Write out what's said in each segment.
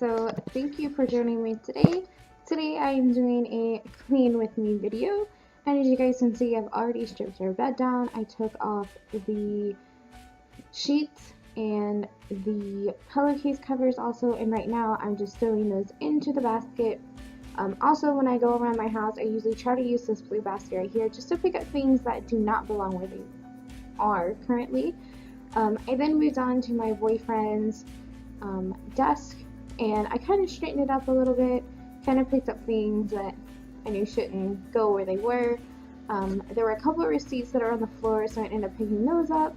So thank you for joining me today. Today I am doing a clean with me video, and as you guys can see, I've already stripped our bed down. I took off the sheets and the pillowcase covers also, and right now I'm just throwing those into the basket. Also, when I go around my house, I usually try to use this blue basket right here just to pick up things that do not belong where they are currently. I then moved on to my boyfriend's desk, and I kind of straightened it up a little bit, kind of picked up things that I knew shouldn't go where they were. There were a couple of receipts that are on the floor, so I ended up picking those up.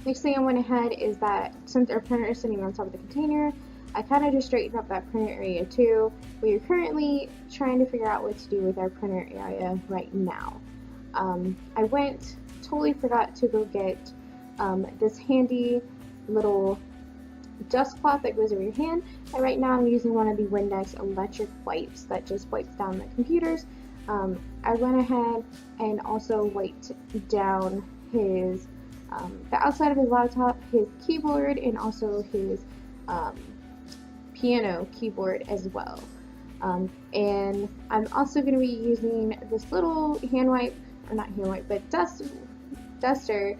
Next thing I went ahead is that since our printer is sitting on top of the container, I kind of just straightened up that printer area too. We are currently trying to figure out what to do with our printer area right now. I totally forgot to go get this handy little dust cloth that goes over your hand, and right now I'm using one of the Windex electric wipes that just wipes down the computers. I went ahead and also wiped down his the outside of his laptop, his keyboard, and also his piano keyboard as well. And I'm also going to be using this little hand wipe, or not hand wipe, but duster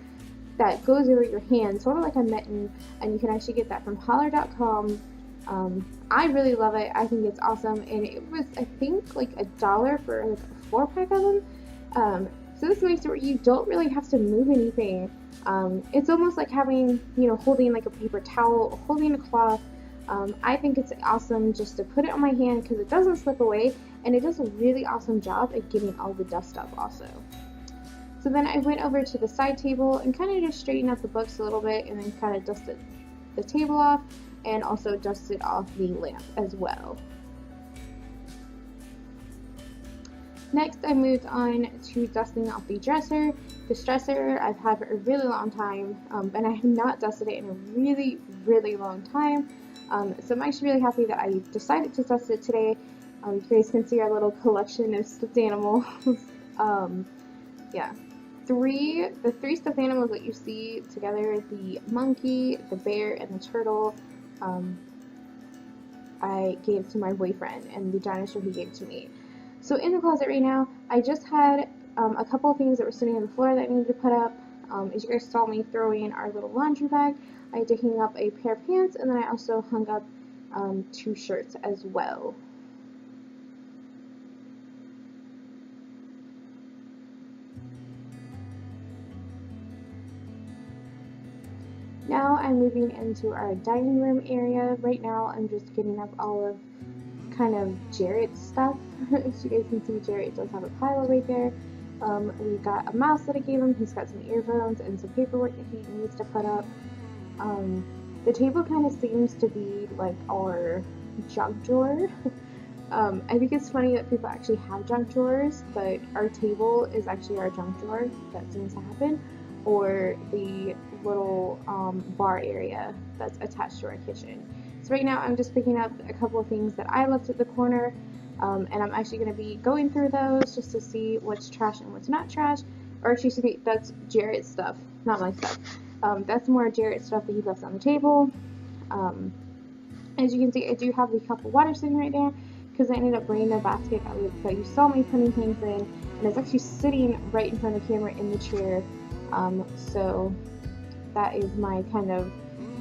that goes over your hand, sort of like a mitten, and you can actually get that from holler.com. I really love it. I think it's awesome, and it was, I think, like $1 for like a 4-pack of them. So this makes it where you don't really have to move anything. It's almost like having, holding like a paper towel, holding a cloth. I think it's awesome just to put it on my hand because it doesn't slip away, and it does a really awesome job at getting all the dust up also. So then I went over to the side table and kind of just straightened out the books a little bit, and then kind of dusted the table off and also dusted off the lamp as well. Next, I moved on to dusting off the dresser. This dresser I've had for a really long time, and I have not dusted it in a really, really long time. So I'm actually really happy that I decided to dust it today. You guys can see our little collection of stuffed animals. Yeah. The three stuffed animals that you see together, the monkey, the bear, and the turtle, I gave to my boyfriend, and the dinosaur he gave to me. So in the closet right now, I just had a couple of things that were sitting on the floor that I needed to put up. As you guys saw me throwing our little laundry bag, I had to hang up a pair of pants, and then I also hung up 2 shirts as well. Now I'm moving into our dining room area. Right now I'm just getting up all of kind of Jarrett's stuff. As you guys can see, Jarrett does have a pile right there. We got a mouse that I gave him. He's got some earphones and some paperwork that he needs to put up. The table kind of seems to be like our junk drawer. I think it's funny that people actually have junk drawers, but our table is actually our junk drawer. That seems to happen. Or the little bar area that's attached to our kitchen. So right now I'm just picking up a couple of things that I left at the corner, and I'm actually going to be going through those just to see what's trash and what's not trash. Or excuse me, that's Jarrett's stuff, not my stuff. That's more Jarrett's stuff that he left on the table. As you can see, I do have the cup of water sitting right there because I ended up bringing the basket that you saw me putting things in, and it's actually sitting right in front of the camera in the chair. So that is my kind of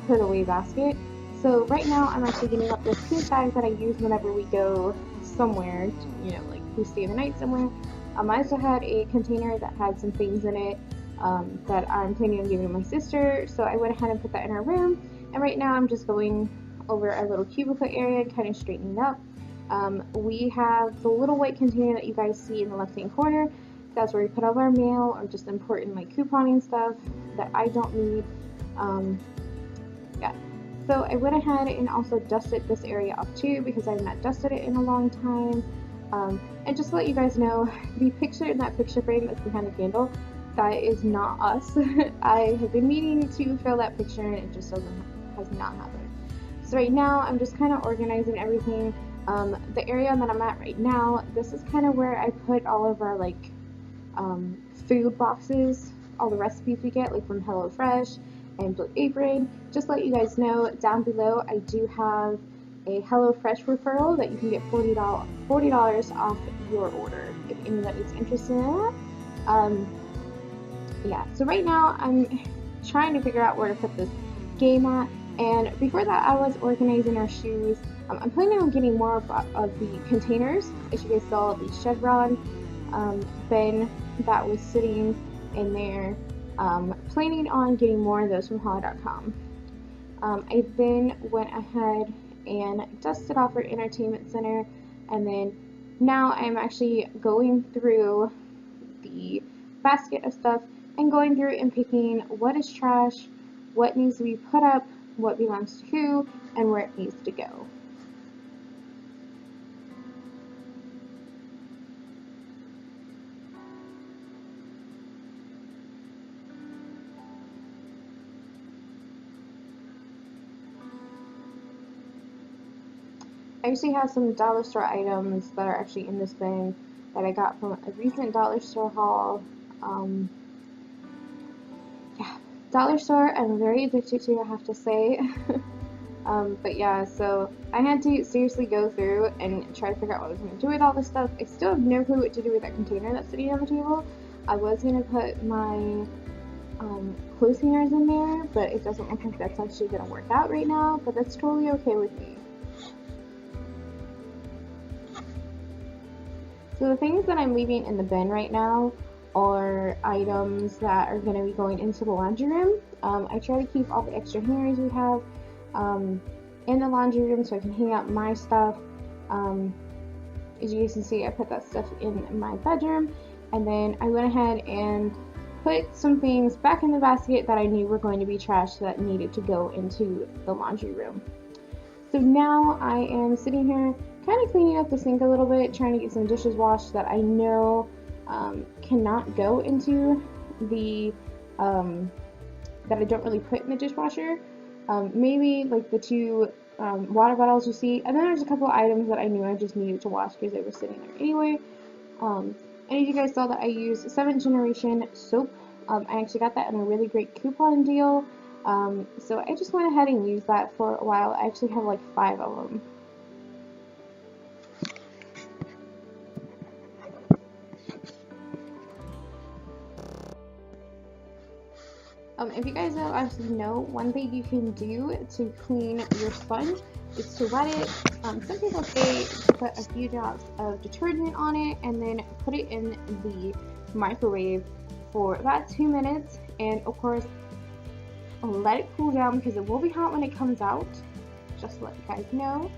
put away basket. So right now I'm actually getting up this pink bag that I use whenever we go somewhere, like we stay the night somewhere. I also had a container that had some things in it that I'm planning on giving to my sister, so I went ahead and put that in our room. And right now I'm just going over our little cubicle area and kind of straightening it up. We have the little white container that you guys see in the left hand corner. That's where we put all our mail or just important like couponing stuff that I don't need. Yeah. So I went ahead and also dusted this area off too because I've not dusted it in a long time. And just to let you guys know, the picture in that picture frame that's behind the candle, that is not us. I have been meaning to fill that picture and it just has not happened. So right now I'm just kind of organizing everything. The area that I'm at right now, this is kind of where I put all of our food boxes, all the recipes we get like from HelloFresh and Blue Apron. Just to let you guys know, down below I do have a HelloFresh referral that you can get $40 off your order if anybody's interested in that. Yeah, so right now I'm trying to figure out where to put this game at, and before that I was organizing our shoes. I'm planning on getting more of the containers. As you guys saw, the Chevron bin that was sitting in there. Planning on getting more of those from Holla.com. I then went ahead and dusted off our entertainment center, and then now I'm actually going through the basket of stuff and going through and picking what is trash, what needs to be put up, what belongs to who, and where it needs to go. I actually have some dollar store items that are actually in this bin that I got from a recent dollar store haul. Yeah, dollar store I'm very addicted to, I have to say. But yeah, so I had to seriously go through and try to figure out what I was going to do with all this stuff. I still have no clue what to do with that container that's sitting on the table. I was going to put my clothes hangers in there, but it doesn't look like that's actually going to work out right now, but that's totally okay with me. So the things that I'm leaving in the bin right now are items that are going to be going into the laundry room. I try to keep all the extra hangers we have in the laundry room so I can hang out my stuff. As you guys can see, I put that stuff in my bedroom, and then I went ahead and put some things back in the basket that I knew were going to be trash that needed to go into the laundry room. So now I am sitting here kind of cleaning up the sink a little bit, trying to get some dishes washed that I know cannot go into the, that I don't really put in the dishwasher. Maybe like the two water bottles you see, and then there's a couple of items that I knew I just needed to wash because they were sitting there anyway. And as you guys saw that I used 7th generation soap. I actually got that in a really great coupon deal. So I just went ahead and used that for a while. I actually have like 5 of them. If you guys don't actually know, one thing you can do to clean your sponge is to wet it. Some people say to put a few drops of detergent on it and then put it in the microwave for about 2 minutes, and of course let it cool down because it will be hot when it comes out, just to let you guys know.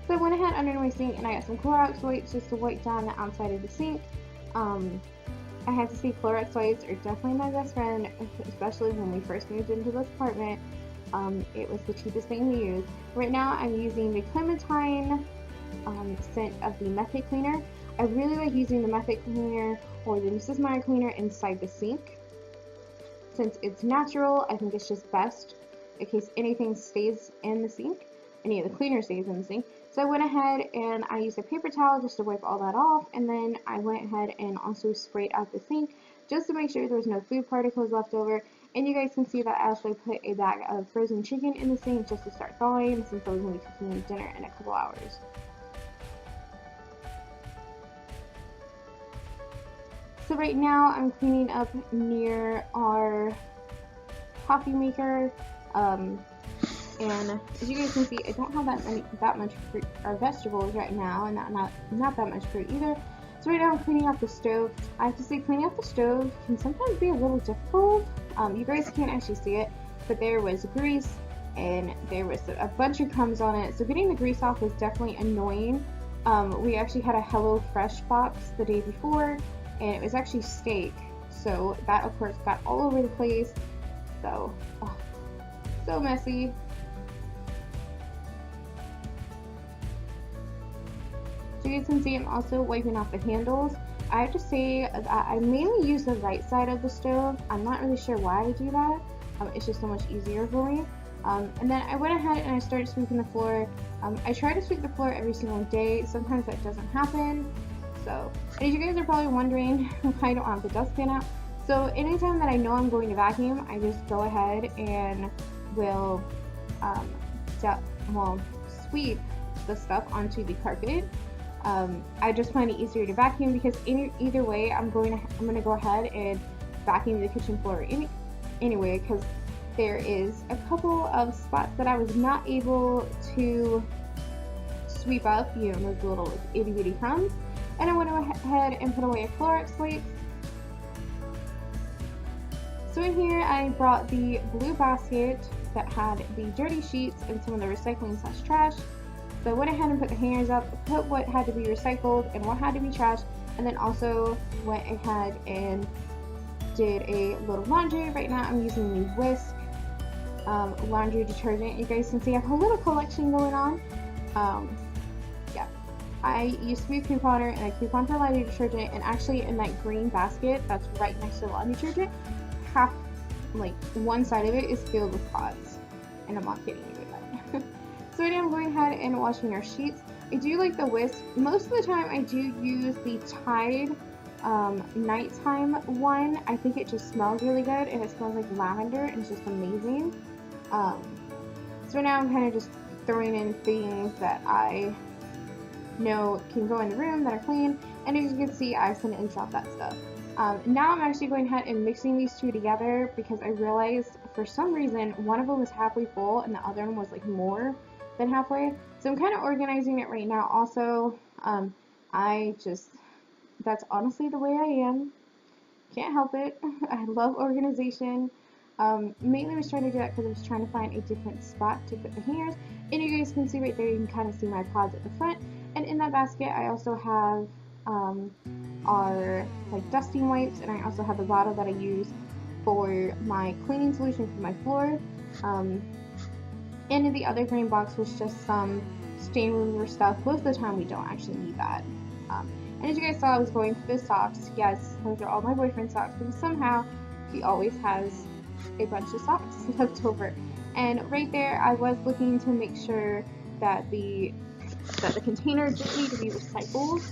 So I went ahead under my sink and I got some Clorox wipes just to wipe down the outside of the sink. I have to say, Clorox wipes are definitely my best friend, especially when we first moved into this apartment. It was the cheapest thing to use. Right now I'm using the Clementine scent of the Method Cleaner. I really like using the Method Cleaner or the Mrs. Meyer Cleaner inside the sink. Since it's natural, I think it's just best in case anything stays in the sink, any of the cleaner stays in the sink. So I went ahead and I used a paper towel just to wipe all that off, and then I went ahead and also sprayed out the sink just to make sure there was no food particles left over. And you guys can see that I also put a bag of frozen chicken in the sink just to start thawing, since I was going to be cooking dinner in a couple hours. So right now I'm cleaning up near our coffee maker. And as you guys can see, I don't have that much fruit or vegetables right now, and not that much fruit either. So right now I'm cleaning out the stove. I have to say, cleaning out the stove can sometimes be a little difficult. You guys can't actually see it, but there was grease and there was a bunch of crumbs on it. So getting the grease off was definitely annoying. We actually had a HelloFresh box the day before, and it was actually steak. So that of course got all over the place. So, so messy. So you can see I'm also wiping off the handles. I have to say that I mainly use the right side of the stove. I'm not really sure why I do that. It's just so much easier for me. And then I went ahead and I started sweeping the floor. I try to sweep the floor every single day. Sometimes that doesn't happen. So, as you guys are probably wondering why I don't have the dustpan out. So anytime that I know I'm going to vacuum, I just go ahead and will um, well, sweep the stuff onto the carpet. I just find it easier to vacuum because either way, I'm going to go ahead and vacuum the kitchen floor anyway, because there is a couple of spots that I was not able to sweep up, those little itty bitty crumbs, and I went ahead and put away a Clorox wipe. So in here, I brought the blue basket that had the dirty sheets and some of the recycling / trash. So I went ahead and put the hangers up, put what had to be recycled and what had to be trashed, and then also went ahead and did a little laundry. Right now I'm using the Whisk laundry detergent. You guys can see I have a little collection going on. Yeah, I used to be a couponer and I coupon for laundry detergent, and actually in that green basket that's right next to the laundry detergent, half, like one side of it is filled with pods, and I'm not kidding you with that. So right now I'm going ahead and washing our sheets. I do like the Whisk. Most of the time I do use the Tide nighttime one. I think it just smells really good, and it smells like lavender, and it's just amazing. So now I'm kind of just throwing in things that I know can go in the room that are clean, and as you can see, I sent and drop that stuff. Now I'm actually going ahead and mixing these two together because I realized for some reason one of them was halfway full and the other one was like more than halfway. So I'm kind of organizing it right now. Also, that's honestly the way I am. Can't help it. I love organization. Mainly I was trying to do that because I was trying to find a different spot to put the hangers. And you guys can see right there, you can kind of see my pods at the front. And in that basket, I also have our like dusting wipes, and I also have the bottle that I use for my cleaning solution for my floor. And in the other green box was just some stain remover stuff. Most of the time we don't actually need that. And as you guys saw, I was going through the socks. Yes, those are all my boyfriend's socks, because somehow he always has a bunch of socks left over. And right there, I was looking to make sure that the container did need to be recycled.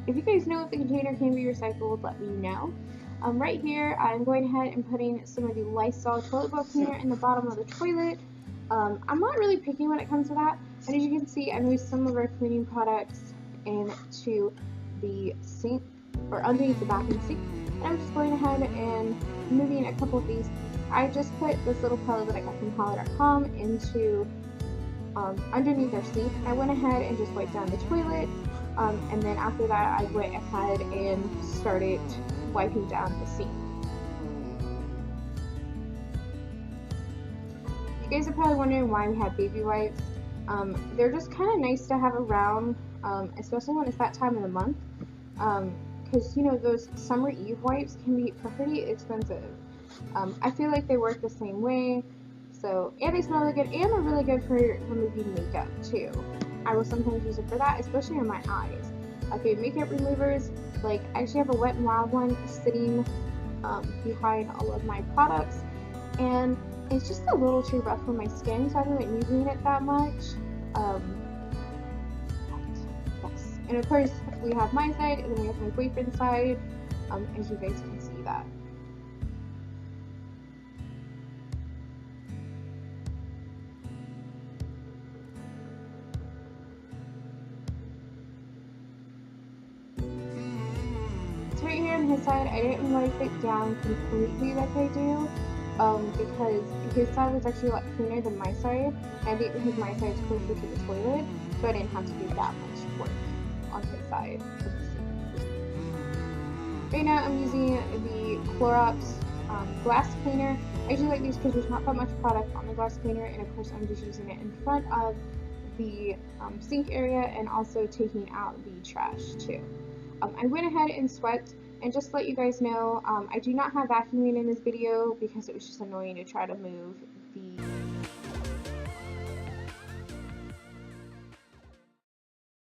If you guys know if the container can be recycled, let me know. Right here, I'm going ahead and putting some of the Lysol toilet bowl cleaner in the bottom of the toilet. I'm not really picky when it comes to that. And as you can see, I moved some of our cleaning products into the sink, or underneath the bathroom sink. And I'm just going ahead and moving a couple of these. I just put this little pillow that I got from Holla.com into underneath our sink. I went ahead and just wiped down the toilet. And then after that, I went ahead and started wiping down the sink. You guys are probably wondering why we have baby wipes. They're just kind of nice to have around, especially when it's that time of the month. Because, those summer eve wipes can be pretty expensive. I feel like they work the same way. So, and they smell really good, and they're really good for removing makeup too. I will sometimes use it for that, especially on my eyes. Okay, makeup removers, like I actually have a Wet n Wild one sitting behind all of my products, and it's just a little too rough for my skin, so I haven't been using it that much. Yes. And of course, we have my side, and then we have my boyfriend's side, as you guys can see that. So right here on his side, I didn't wipe it down completely like I do, because his side was actually a lot cleaner than my side, and because my side is closer to the toilet, so I didn't have to do that much work on his side of the sink. Right now I'm using the Clorox glass cleaner. I usually like these because there's not that much product on the glass cleaner, and of course I'm just using it in front of the sink area and also taking out the trash too. I went ahead and swept, and just to let you guys know, I do not have vacuuming in this video because it was just annoying to try to move